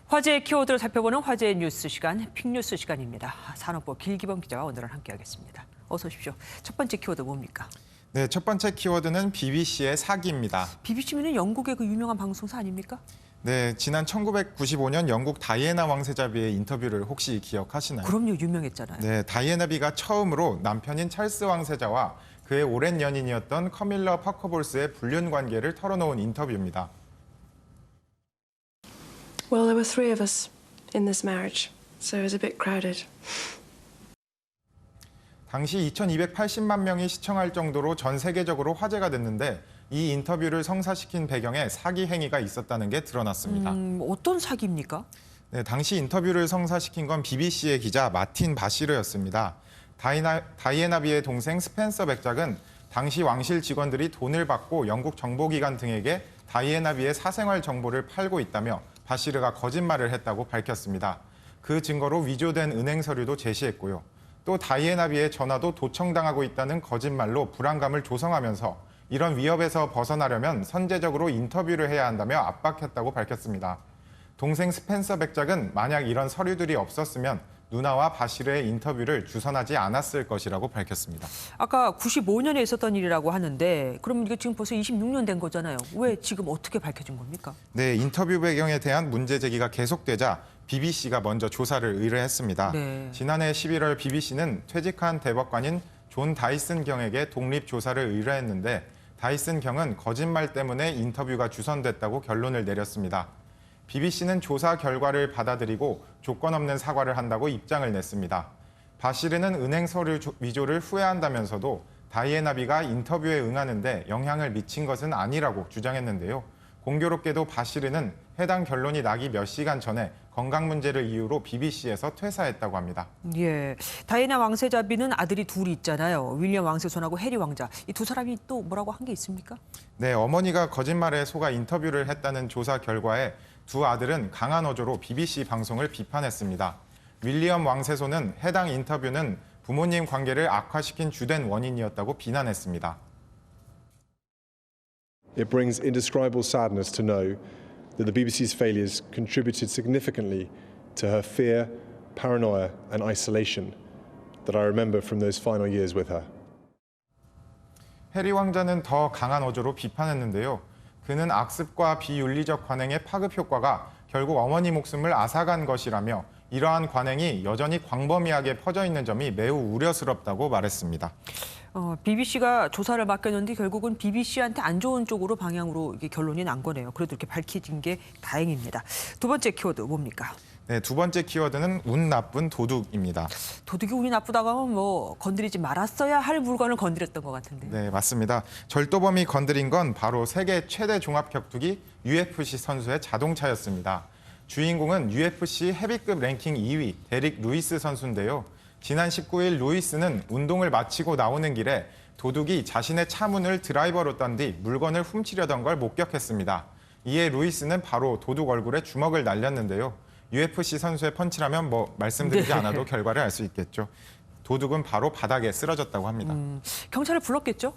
화제의 키워드를 살펴보는 화제의 뉴스 시간, 픽뉴스 시간입니다. 산업부 길기범 기자와 오늘은 함께하겠습니다. 어서 오십시오. 첫 번째 키워드 뭡니까? 네, 첫 번째 키워드는 BBC의 사기입니다. BBC는 영국의 그 유명한 방송사 아닙니까? 네, 지난 1995년 영국 다이애나 왕세자비의 인터뷰를 혹시 기억하시나요? 그럼요, 유명했잖아요. 네, 다이애나비가 처음으로 남편인 찰스 왕세자와 그의 오랜 연인이었던 커밀러 파커볼스의 불륜 관계를 털어놓은 인터뷰입니다. Well, there were three of us in this marriage, so it was a bit crowded. 당시 2280만 명이 시청할 정도로 전 세계적으로 화제가 됐는데 이 인터뷰를 성사시킨 배경에 사기 행위가 있었다는 게 드러났습니다. 어떤 사기입니까? 네, 당시 인터뷰를 성사시킨 건 BBC의 기자 마틴 바시르였습니다. 다이애나비의 동생 스펜서 백작은 당시 왕실 직원들이 돈을 받고 영국 정보기관 등에게 다이애나비의 사생활 정보를 팔고 있다며 바시르가 거짓말을 했다고 밝혔습니다. 그 증거로 위조된 은행 서류도 제시했고요. 또 다이애나비의 전화도 도청당하고 있다는 거짓말로 불안감을 조성하면서 이런 위협에서 벗어나려면 선제적으로 인터뷰를 해야 한다며 압박했다고 밝혔습니다. 동생 스펜서 백작은 만약 이런 서류들이 없었으면 누나와 바시르의 인터뷰를 주선하지 않았을 것이라고 밝혔습니다. 아까 95년에 있었던 일이라고 하는데 그럼 이게 지금 벌써 26년 된 거잖아요. 왜 지금 어떻게 밝혀진 겁니까? 네, 인터뷰 배경에 대한 문제 제기가 계속되자 BBC가 먼저 조사를 의뢰했습니다. 네. 지난해 11월 BBC는 퇴직한 대법관인 존 다이슨 경에게 독립 조사를 의뢰했는데 다이슨 경은 거짓말 때문에 인터뷰가 주선됐다고 결론을 내렸습니다. BBC는 조사 결과를 받아들이고 조건 없는 사과를 한다고 입장을 냈습니다. 바시르는 은행 서류 위조를 후회한다면서도 다이애나비가 인터뷰에 응하는데 영향을 미친 것은 아니라고 주장했는데요. 공교롭게도 바시르는 해당 결론이 나기 몇 시간 전에 건강 문제를 이유로 BBC에서 퇴사했다고 합니다. 예, 다이애나 왕세자비는 아들이 둘이 있잖아요. 윌리엄 왕세손하고 해리 왕자. 이 두 사람이 또 뭐라고 한 게 있습니까? 네, 어머니가 거짓말에 속아 인터뷰를 했다는 조사 결과에 두 아들은 강한 어조로 BBC 방송을 비판했습니다. 윌리엄 왕세손은 해당 인터뷰는 부모님 관계를 악화시킨 주된 원인이었다고 비난했습니다. It brings indescribable sadness to know that the BBC's failures contributed significantly to her fear, paranoia and isolation that I remember from those final years with her. 해리 왕자는 더 강한 어조로 비판했는데요. 그는 악습과 비윤리적 관행의 파급 효과가 결국 어머니 목숨을 앗아간 것이라며 이러한 관행이 여전히 광범위하게 퍼져 있는 점이 매우 우려스럽다고 말했습니다. BBC가 조사를 맡겼는데 결국은 BBC한테 안 좋은 쪽으로 방향으로 이게 결론이 난 거네요. 그래도 이렇게 밝혀진 게 다행입니다. 두 번째 키워드 뭡니까? 네, 두 번째 키워드는 운 나쁜 도둑입니다. 도둑이 운이 나쁘다고 하면 뭐 건드리지 말았어야 할 물건을 건드렸던 것 같은데. 네, 맞습니다. 절도범이 건드린 건 바로 세계 최대 종합 격투기 UFC 선수의 자동차였습니다. 주인공은 UFC 헤비급 랭킹 2위 데릭 루이스 선수인데요. 지난 19일 루이스는 운동을 마치고 나오는 길에 도둑이 자신의 차 문을 드라이버로 딴 뒤 물건을 훔치려던 걸 목격했습니다. 이에 루이스는 바로 도둑 얼굴에 주먹을 날렸는데요. UFC 선수의 펀치라면 뭐 말씀드리지 않아도 결과를 알 수 있겠죠. 도둑은 바로 바닥에 쓰러졌다고 합니다. 경찰을 불렀겠죠?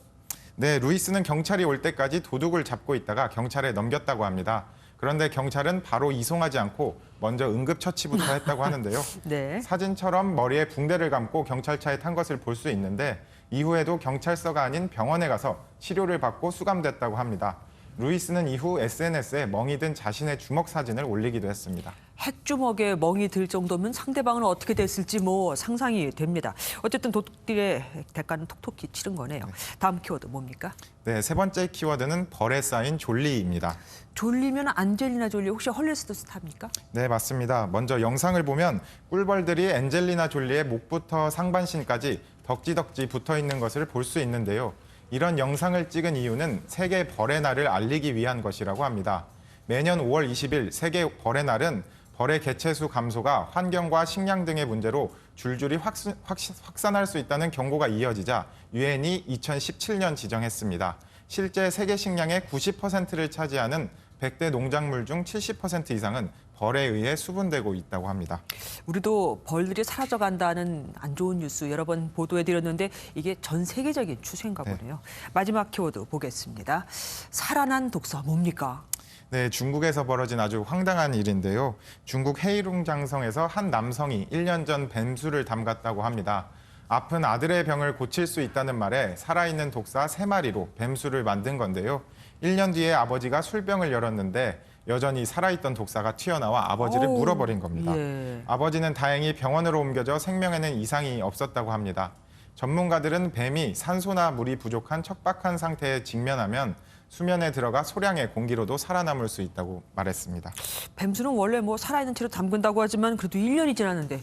네, 루이스는 경찰이 올 때까지 도둑을 잡고 있다가 경찰에 넘겼다고 합니다. 그런데 경찰은 바로 이송하지 않고 먼저 응급처치부터 했다고 하는데요. 네. 사진처럼 머리에 붕대를 감고 경찰차에 탄 것을 볼 수 있는데 이후에도 경찰서가 아닌 병원에 가서 치료를 받고 수감됐다고 합니다. 루이스는 이후 SNS에 멍이 든 자신의 주먹 사진을 올리기도 했습니다. 핵주먹에 멍이 들 정도면 상대방은 어떻게 됐을지 뭐 상상이 됩니다. 어쨌든 도둑들의 대가는 톡톡히 치른 거네요. 다음 키워드 뭡니까? 네, 세 번째 키워드는 벌에 쌓인 졸리입니다. 졸리면 안젤리나 졸리 혹시 헐리우드 스타입니까? 네, 맞습니다. 먼저 영상을 보면 꿀벌들이 엔젤리나 졸리의 목부터 상반신까지 덕지덕지 붙어 있는 것을 볼 수 있는데요. 이런 영상을 찍은 이유는 세계 벌의 날을 알리기 위한 것이라고 합니다. 매년 5월 20일 세계 벌의 날은 벌의 개체수 감소가 환경과 식량 등의 문제로 줄줄이 확산할 수 있다는 경고가 이어지자 유엔이 2017년 지정했습니다. 실제 세계 식량의 90%를 차지하는 100대 농작물 중 70% 이상은 벌에 의해 수분되고 있다고 합니다. 우리도 벌들이 사라져간다는 안 좋은 뉴스 여러 번 보도해드렸는데 이게 전 세계적인 추세인가 보네요. 마지막 키워드 보겠습니다. 살아난 독서 뭡니까? 네, 중국에서 벌어진 아주 황당한 일인데요. 중국 헤이룽장성에서 한 남성이 1년 전 뱀수를 담갔다고 합니다. 아픈 아들의 병을 고칠 수 있다는 말에 살아있는 독사 3마리로 뱀수를 만든 건데요. 1년 뒤에 아버지가 술병을 열었는데 여전히 살아있던 독사가 튀어나와 아버지를 어우, 물어버린 겁니다. 예. 아버지는 다행히 병원으로 옮겨져 생명에는 이상이 없었다고 합니다. 전문가들은 뱀이 산소나 물이 부족한 척박한 상태에 직면하면 수면에 들어가 소량의 공기로도 살아남을 수 있다고 말했습니다. 뱀술은 원래 뭐 살아있는 채로 담근다고 하지만 그래도 1년이 지났는데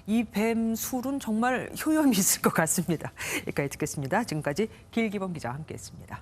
이 뱀술은 정말 효험이 있을 것 같습니다. 여기까지 듣겠습니다. 지금까지 길기범 기자와 함께했습니다.